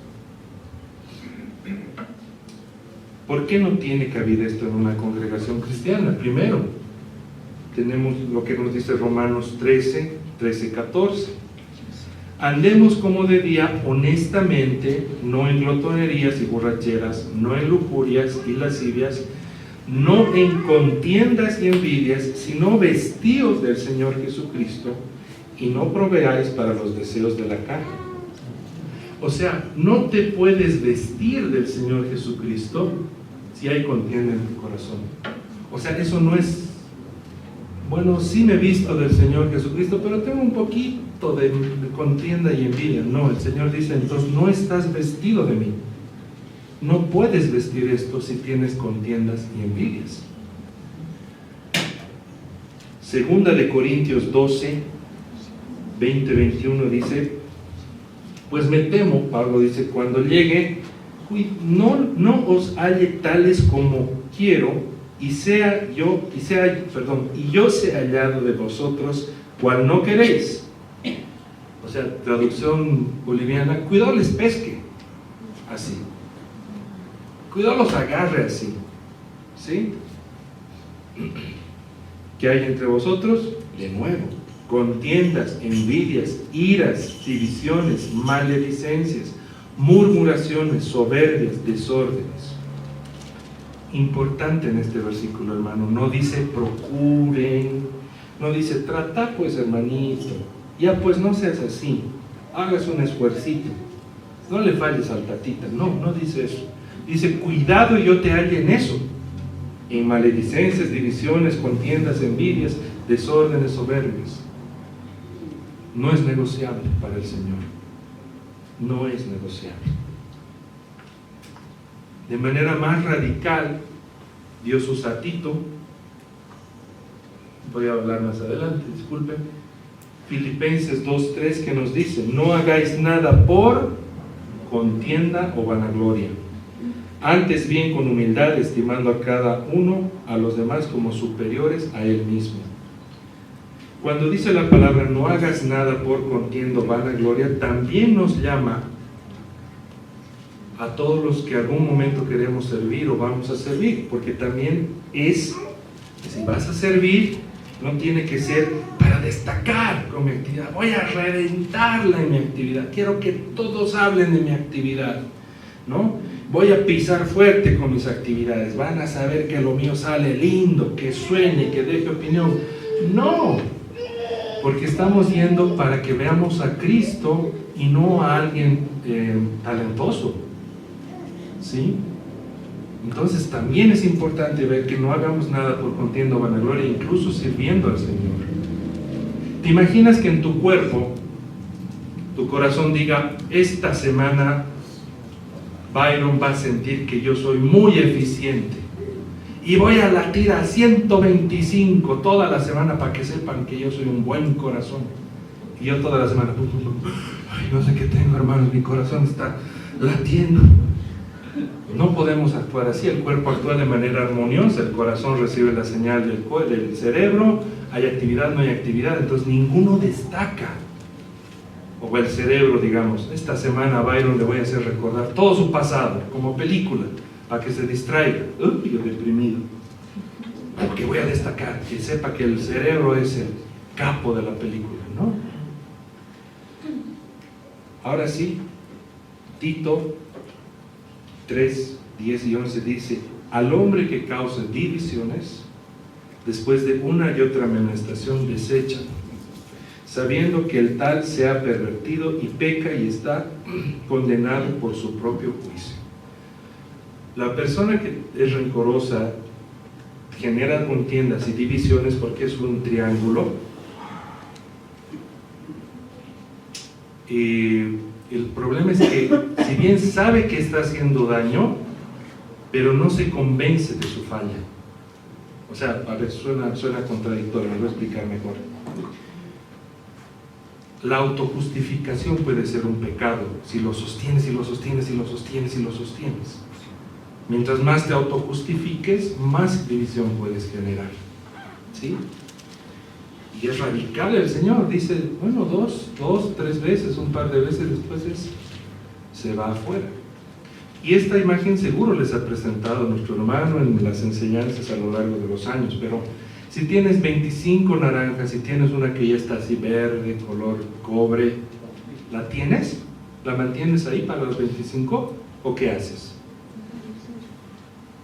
¿Por qué no tiene cabida esto en una congregación cristiana? Primero, tenemos lo que nos dice Romanos 13, 14. Andemos como de día honestamente, no en glotonerías y borracheras, no en lujurias y lascivias, no en contiendas y envidias, sino vestidos del Señor Jesucristo, y no proveáis para los deseos de la carne. O sea, no te puedes vestir del Señor Jesucristo si hay contienda en tu corazón. O sea, eso no es, bueno, sí me he visto del Señor Jesucristo, pero tengo un poquito de contienda y envidia. No, el Señor dice, entonces no estás vestido de mí. No puedes vestir esto si tienes contiendas y envidias. Segunda de Corintios 12, 20, 21 dice: pues me temo, Pablo dice, cuando llegue, no os halle tales como quiero, y yo sea hallado de vosotros, cual no queréis. O sea, traducción boliviana: cuidado les pesque, así. Cuidado los agarre así, ¿sí? ¿Qué hay entre vosotros? De nuevo, contiendas, envidias, iras, divisiones, maledicencias, murmuraciones, soberbias, desórdenes. Importante en este versículo, hermano, no dice procuren, no dice trata pues, hermanito, ya pues no seas así, hagas un esfuercito, no le falles al tatita. No dice eso. Dice, cuidado yo te halle en eso, en maledicencias, divisiones, contiendas, envidias, desórdenes, soberbias. No es negociable para el Señor. No es negociable. De manera más radical, Dios usa a Tito. Voy a hablar más adelante, disculpen. Filipenses 2:3, que nos dice: no hagáis nada por contienda o vanagloria, Antes bien con humildad, estimando a cada uno a los demás como superiores a él mismo. Cuando dice la palabra no hagas nada por contienda o vanagloria, también nos llama a todos los que algún momento queremos servir o vamos a servir, porque también es, si vas a servir, no tiene que ser para destacar con mi actividad, voy a reventarla en mi actividad, quiero que todos hablen de mi actividad, ¿no? Voy a pisar fuerte con mis actividades, van a saber que lo mío sale lindo, que suene, que deje opinión. No, porque estamos yendo para que veamos a Cristo y no a alguien talentoso, ¿sí? Entonces también es importante ver que no hagamos nada por contienda o vanagloria, incluso sirviendo al Señor. ¿Te imaginas que en tu cuerpo, tu corazón diga, esta semana Byron va a sentir que yo soy muy eficiente y voy a latir a 125 toda la semana para que sepan que yo soy un buen corazón? Y yo toda la semana, ay, no sé qué tengo, hermanos, mi corazón está latiendo. No podemos actuar así, el cuerpo actúa de manera armoniosa, el corazón recibe la señal del cerebro, hay actividad, no hay actividad, entonces ninguno destaca. O el cerebro, digamos, esta semana a Byron le voy a hacer recordar todo su pasado, como película, para que se distraiga. Uy, yo deprimido. Porque voy a destacar, que sepa que el cerebro es el capo de la película, ¿no? Ahora sí, Tito 3, 10 y 11 dice, al hombre que cause divisiones, después de una y otra amonestación desecha, sabiendo que el tal se ha pervertido y peca y está condenado por su propio juicio. La persona que es rencorosa genera contiendas y divisiones porque es un triángulo. El problema es que si bien sabe que está haciendo daño, pero no se convence de su falla. O sea, a ver, suena contradictorio, me voy a explicar mejor. La autojustificación puede ser un pecado si lo sostienes y lo sostienes y lo sostienes y lo sostienes. Mientras más te autojustifiques, más división puedes generar, ¿sí? Y es radical el Señor, dice, bueno, dos, tres veces, un par de veces después se va afuera. Y esta imagen seguro les ha presentado nuestro hermano en las enseñanzas a lo largo de los años, pero si tienes 25 naranjas, si tienes una que ya está así verde, color cobre, ¿la tienes? ¿La mantienes ahí para los 25? ¿O qué haces?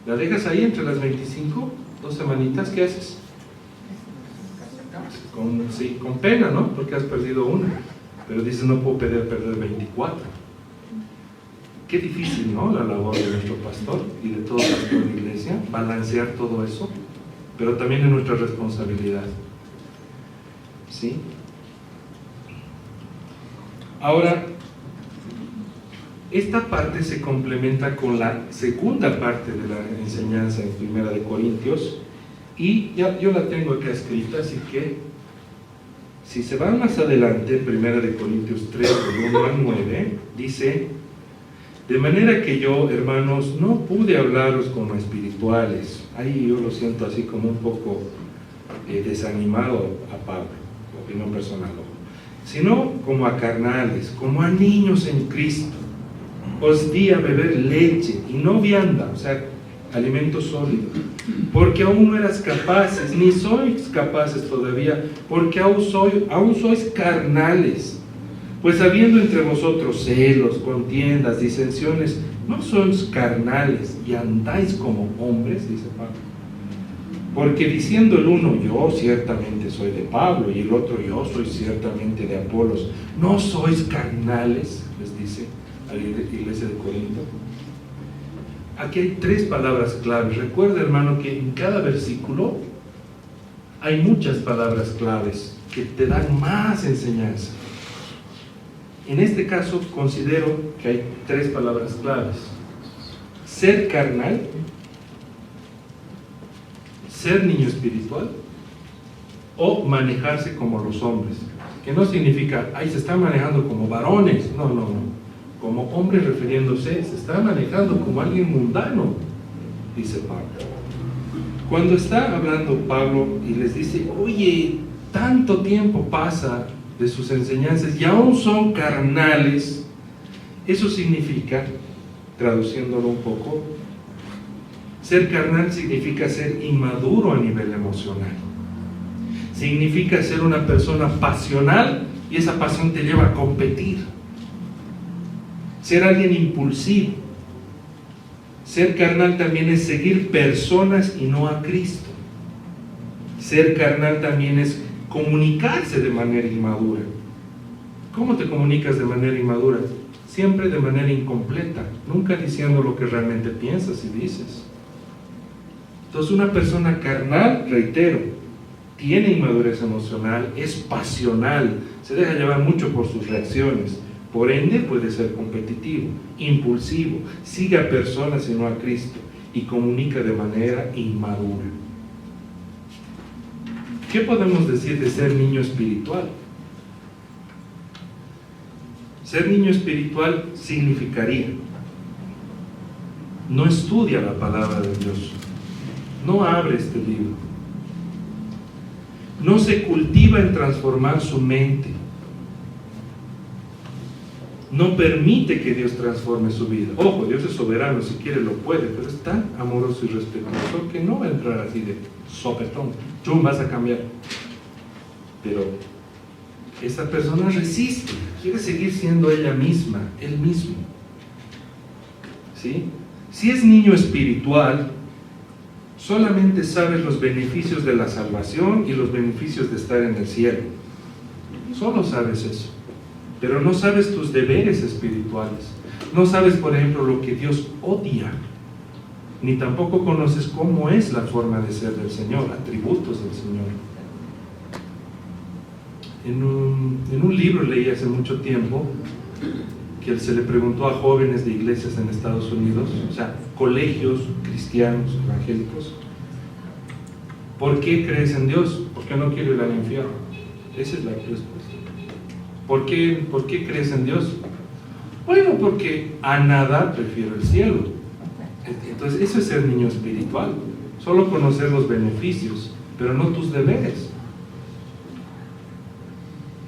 ¿La dejas ahí entre las 25? 2 semanitas, ¿qué haces? Con pena, ¿no? Porque has perdido una. Pero dices, no puedo perder 24. Qué difícil, ¿no? La labor de nuestro pastor y de todo pastor de iglesia, balancear todo eso, pero también es nuestra responsabilidad, ¿sí? Ahora, esta parte se complementa con la segunda parte de la enseñanza en 1 de Corintios, y ya yo la tengo acá escrita, así que si se van más adelante, 1 de Corintios 3, del 1 al 9, dice, de manera que yo, hermanos, no pude hablaros como espirituales. Ahí yo lo siento así como un poco desanimado a Pablo, opinión personal, sino como a carnales, como a niños en Cristo. Os di a beber leche y no vianda, o sea, alimento sólido, porque aún no eras capaces, ni sois capaces todavía, porque aún sois carnales. Pues habiendo entre vosotros celos, contiendas, disensiones, no sois carnales y andáis como hombres, dice Pablo. Porque diciendo el uno, yo ciertamente soy de Pablo, y el otro, yo soy ciertamente de Apolos, ¿no sois carnales?, les dice a la iglesia de Corinto. Aquí hay 3 palabras claves. Recuerda, hermano, que en cada versículo hay muchas palabras claves que te dan más enseñanza. En este caso considero que hay 3 palabras claves: ser carnal, ser niño espiritual o manejarse como los hombres, que no significa, ay, se están manejando como varones, no, como hombre refiriéndose, se está manejando como alguien mundano, dice Pablo. Cuando está hablando Pablo y les dice, oye, tanto tiempo pasa de sus enseñanzas y aún son carnales, eso significa, traduciéndolo un poco, ser carnal significa ser inmaduro a nivel emocional. Significa ser una persona pasional y esa pasión te lleva a competir. Ser alguien impulsivo. Ser carnal también es seguir personas y no a Cristo. Ser carnal también es comunicarse de manera inmadura. ¿Cómo te comunicas de manera inmadura? Siempre de manera incompleta, nunca diciendo lo que realmente piensas y dices. Entonces una persona carnal, reitero, tiene inmadurez emocional, es pasional, se deja llevar mucho por sus reacciones, por ende puede ser competitivo, impulsivo, sigue a personas y no a Cristo y comunica de manera inmadura. ¿Qué podemos decir de ser niño espiritual? Ser niño espiritual significaría: no estudia la palabra de Dios, no abre este libro, no se cultiva en transformar su mente, no permite que Dios transforme su vida. Ojo, Dios es soberano, si quiere lo puede, pero es tan amoroso y respetuoso que no va a entrar así de sopetón, tú vas a cambiar. Pero esa persona resiste, quiere seguir siendo ella misma, él mismo. ¿Sí? Si es niño espiritual, solamente sabes los beneficios de la salvación y los beneficios de estar en el cielo. Solo sabes eso. Pero no sabes tus deberes espirituales. No sabes, por ejemplo, lo que Dios odia. Ni tampoco conoces cómo es la forma de ser del Señor, atributos del Señor. En un libro leí hace mucho tiempo que se le preguntó a jóvenes de iglesias en Estados Unidos, o sea, colegios cristianos, evangélicos, ¿por qué crees en Dios? ¿Por qué no quiero ir al infierno? Esa es la respuesta. ¿Por qué crees en Dios? Bueno, porque a nada prefiero el cielo. Entonces, eso es ser niño espiritual. Solo conocer los beneficios, pero no tus deberes.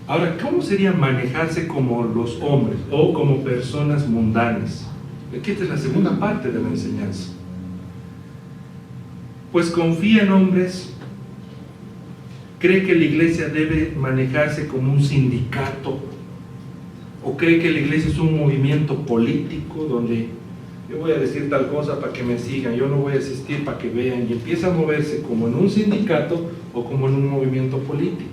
Ahora, ¿cómo sería manejarse como los hombres o como personas mundanas? Aquí esta es la segunda parte de la enseñanza. Pues confía en hombres, cree que la iglesia debe manejarse como un sindicato, o cree que la iglesia es un movimiento político donde yo voy a decir tal cosa para que me sigan, yo no voy a asistir para que vean, y empieza a moverse como en un sindicato o como en un movimiento político.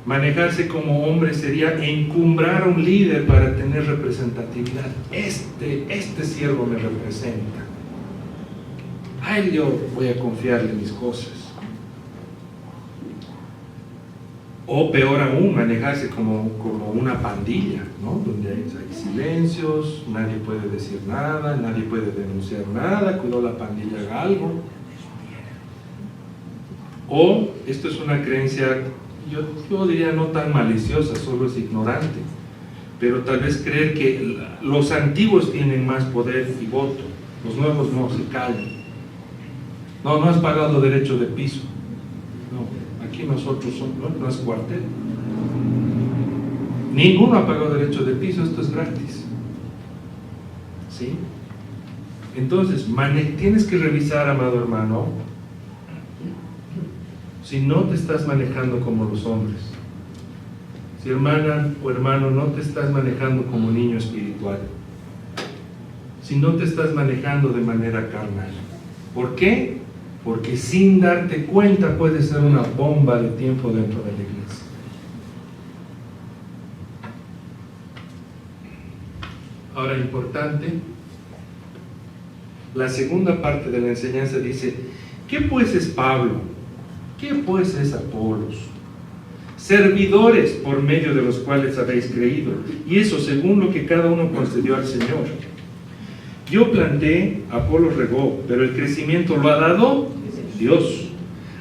Manejarse como hombre sería encumbrar a un líder para tener representatividad. Este siervo me representa. A él yo voy a confiarle mis cosas. O peor aún, manejarse como una pandilla, ¿no? Donde hay silencios, nadie puede decir nada, nadie puede denunciar nada, cuidado la pandilla haga algo. O esto es una creencia, yo diría no tan maliciosa, solo es ignorante, pero tal vez creer que los antiguos tienen más poder y voto, los nuevos no, se callan. No has pagado derecho de piso. No, aquí nosotros somos, no es cuartel. Ninguno ha pagado derecho de piso, esto es gratis. ¿Sí? Entonces, tienes que revisar, amado hermano, si no te estás manejando como los hombres, si hermana o hermano no te estás manejando como niño espiritual, si no te estás manejando de manera carnal. ¿Por qué? Porque sin darte cuenta puede ser una bomba de tiempo dentro de la iglesia. Ahora, importante, la segunda parte de la enseñanza dice: ¿qué pues es Pablo? ¿Qué pues es Apolos? Servidores por medio de los cuales habéis creído, y eso según lo que cada uno concedió al Señor. Yo planté, Apolos regó, pero el crecimiento lo ha dado Dios.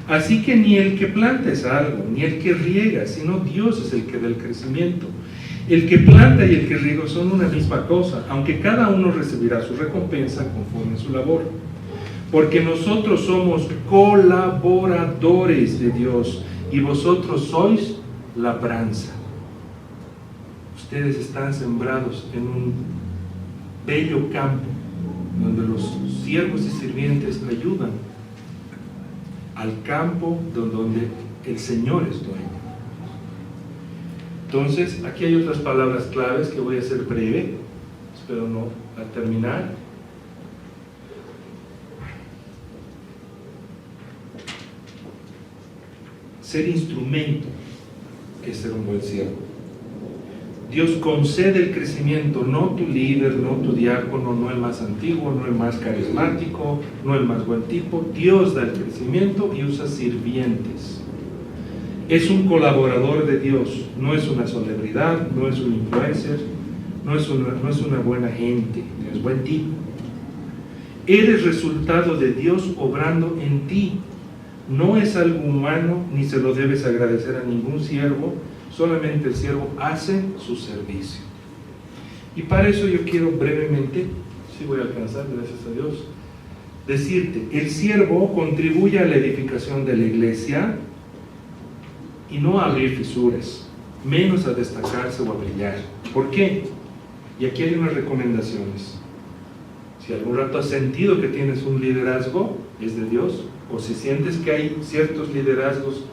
Así que ni el que planta es algo, ni el que riega, sino Dios es el que da el crecimiento. El que planta y el que riega son una misma cosa, aunque cada uno recibirá su recompensa conforme a su labor. Porque nosotros somos colaboradores de Dios y vosotros sois labranza. Ustedes están sembrados en un bello campo donde los siervos y sirvientes ayudan al campo donde el Señor es dueño. Entonces, aquí hay otras palabras claves que voy a hacer breve, espero no terminar. Ser instrumento es ser un buen siervo. Dios concede el crecimiento, no tu líder, no tu diácono, no el más antiguo, no el más carismático, no el más buen tipo. Dios da el crecimiento y usa sirvientes. Es un colaborador de Dios, no es una celebridad, no es un influencer, no es una buena gente, es buen tipo. Eres resultado de Dios obrando en ti. No es algo humano, ni se lo debes agradecer a ningún siervo, solamente el siervo hace su servicio. Y para eso yo quiero brevemente, si voy a alcanzar, gracias a Dios, decirte, el siervo contribuye a la edificación de la iglesia y no a abrir fisuras, menos a destacarse o a brillar. ¿Por qué? Y aquí hay unas recomendaciones. Si algún rato has sentido que tienes un liderazgo, es de Dios, o si sientes que hay ciertos liderazgos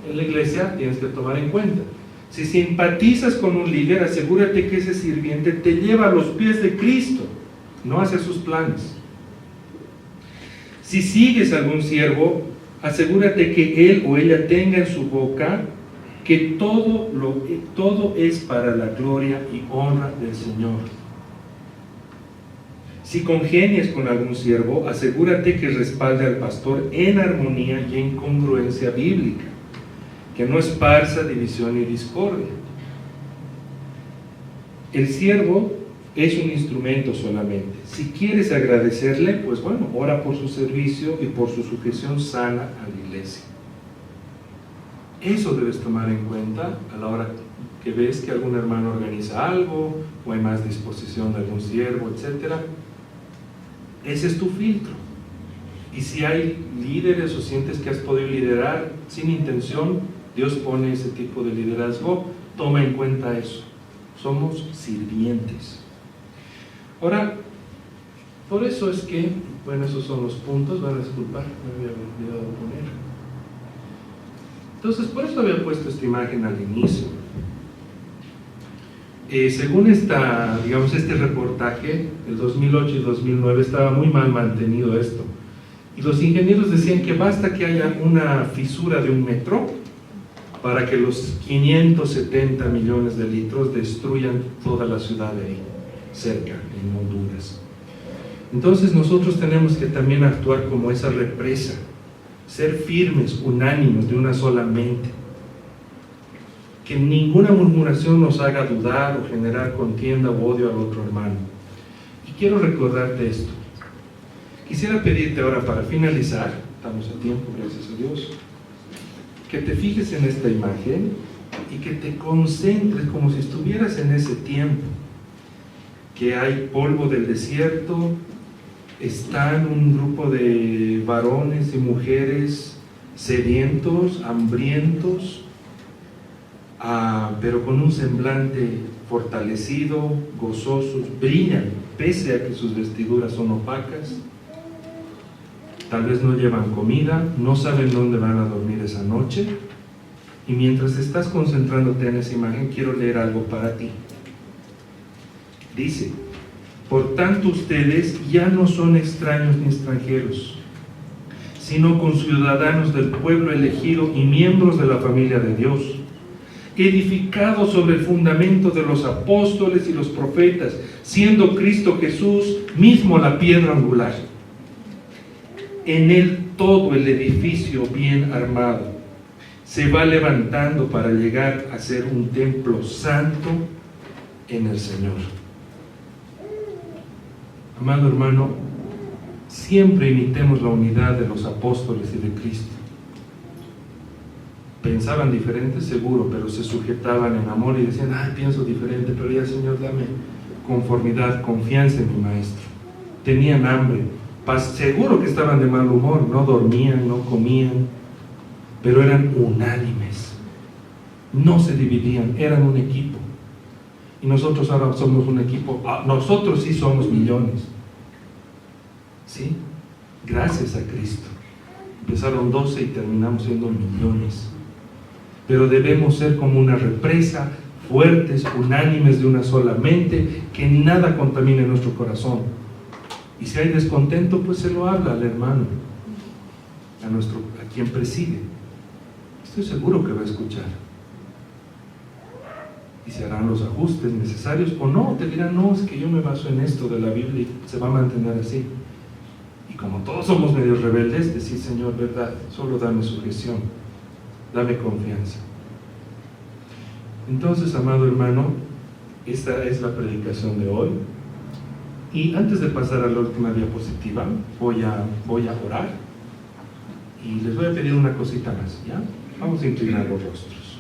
en la iglesia, tienes que tomar en cuenta. Si simpatizas con un líder, asegúrate que ese sirviente te lleva a los pies de Cristo, no hacia sus planes. Si sigues a algún siervo, asegúrate que él o ella tenga en su boca que todo es para la gloria y honra del Señor. Si congenias con algún siervo, asegúrate que respalde al pastor en armonía y en congruencia bíblica, que no esparza división y discordia. El siervo es un instrumento solamente. Si quieres agradecerle, pues bueno, ora por su servicio y por su sujeción sana a la iglesia. Eso debes tomar en cuenta a la hora que ves que algún hermano organiza algo, o hay más disposición de algún siervo, etc. Ese es tu filtro. Y si hay líderes o sientes que has podido liderar sin intención, Dios pone ese tipo de liderazgo, toma en cuenta eso. Somos sirvientes. Ahora, por eso es que, bueno, esos son los puntos, van a disculpar, me había olvidado poner. Entonces, por eso había puesto esta imagen al inicio. Según este reportaje, el 2008 y 2009 estaba muy mal mantenido esto. Y los ingenieros decían que basta que haya una fisura de 1 metro para que los 570 millones de litros destruyan toda la ciudad de ahí, cerca, en Honduras. Entonces nosotros tenemos que también actuar como esa represa, ser firmes, unánimes, de una sola mente. Que ninguna murmuración nos haga dudar o generar contienda o odio al otro hermano. Y quiero recordarte esto. Quisiera pedirte ahora, para finalizar, estamos a tiempo, gracias a Dios, que te fijes en esta imagen y que te concentres como si estuvieras en ese tiempo, que hay polvo del desierto, están un grupo de varones y mujeres sedientos, hambrientos, pero con un semblante fortalecido, gozosos, brillan, pese a que sus vestiduras son opacas. Tal vez no llevan comida, no saben dónde van a dormir esa noche. Y mientras estás concentrándote en esa imagen, quiero leer algo para ti. Dice: por tanto ustedes ya no son extraños ni extranjeros, sino conciudadanos del pueblo elegido y miembros de la familia de Dios, edificados sobre el fundamento de los apóstoles y los profetas, siendo Cristo Jesús mismo la piedra angular. En él todo el edificio bien armado se va levantando para llegar a ser un templo santo en el Señor. Amado hermano, siempre imitemos la unidad de los apóstoles y de Cristo. pensaban diferente, seguro, pero se sujetaban en amor y decían, ay, pienso diferente, pero ya, Señor, dame conformidad, confianza en mi maestro. Tenían hambre, seguro que estaban de mal humor, no dormían, no comían, pero eran unánimes, no se dividían, eran un equipo. Y nosotros ahora somos un equipo, nosotros sí somos millones, ¿sí? Gracias a Cristo. Empezaron 12 y terminamos siendo millones. Pero debemos ser como una represa, fuertes, unánimes, de una sola mente, que nada contamine nuestro corazón. Y si hay descontento, pues se lo habla al hermano, a quien preside. Estoy seguro que va a escuchar. Y se harán los ajustes necesarios, o no, te dirán, no, es que yo me baso en esto de la Biblia y se va a mantener así. Y como todos somos medios rebeldes, decir, Señor, verdad, solo dame sujeción, dame confianza. Entonces, amado hermano, esta es la predicación de hoy. Y antes de pasar a la última diapositiva, voy a orar y les voy a pedir una cosita más, ¿ya? Vamos a inclinar los rostros.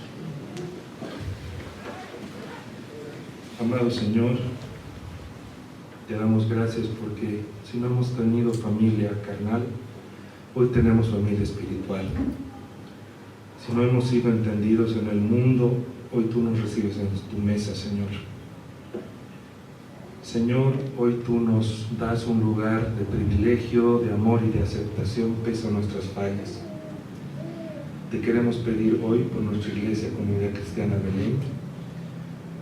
Amado Señor, te damos gracias porque si no hemos tenido familia carnal, hoy tenemos familia espiritual. Si no hemos sido entendidos en el mundo, hoy tú nos recibes en tu mesa, Señor. Señor, hoy tú nos das un lugar de privilegio, de amor y de aceptación pese a nuestras fallas. Te queremos pedir hoy por nuestra iglesia, Comunidad Cristiana Belén,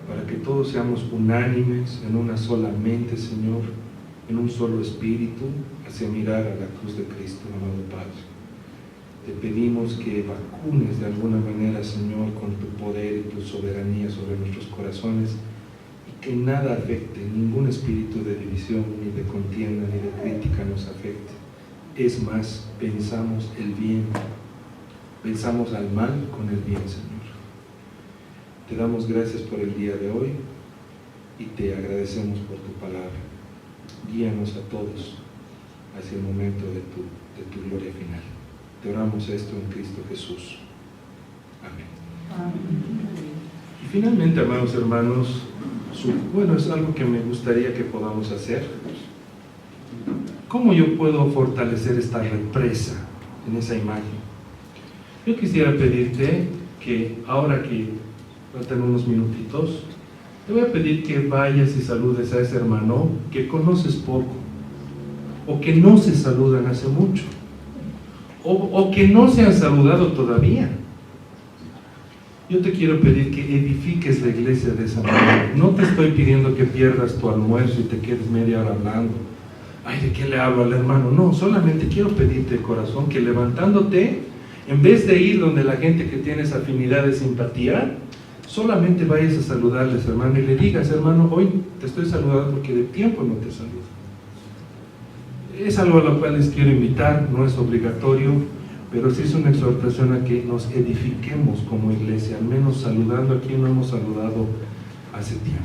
para que todos seamos unánimes en una sola mente, Señor, en un solo espíritu, hacia mirar a la cruz de Cristo, amado Padre. Te pedimos que vacunes de alguna manera, Señor, con tu poder y tu soberanía sobre nuestros corazones, y que nada afecte, ningún espíritu de división, ni de contienda, ni de crítica nos afecte. Es más, pensamos el bien, pensamos al mal con el bien, Señor. Te damos gracias por el día de hoy y te agradecemos por tu palabra. Guíanos a todos hacia el momento de tu gloria final. Te oramos esto en Cristo Jesús. Amén. Y finalmente, amados hermanos, es algo que me gustaría que podamos hacer. ¿Cómo yo puedo fortalecer esta represa en esa imagen? Yo quisiera pedirte que ahora que faltan unos minutitos, te voy a pedir que vayas y saludes a ese hermano que conoces poco, o que no se saludan hace mucho, o que no se han saludado todavía. Yo te quiero pedir que edifiques la iglesia de esa manera. No te estoy pidiendo que pierdas tu almuerzo y te quedes media hora hablando. Ay, ¿de qué le hablo al hermano? No, solamente quiero pedirte de corazón que levantándote, en vez de ir donde la gente que tienes afinidad de simpatía, solamente vayas a saludarles, hermano, y le digas, hermano, hoy te estoy saludando porque de tiempo no te saludo. Es algo a lo cual les quiero invitar, no es obligatorio, pero sí es una exhortación a que nos edifiquemos como iglesia, al menos saludando a quien no hemos saludado hace tiempo.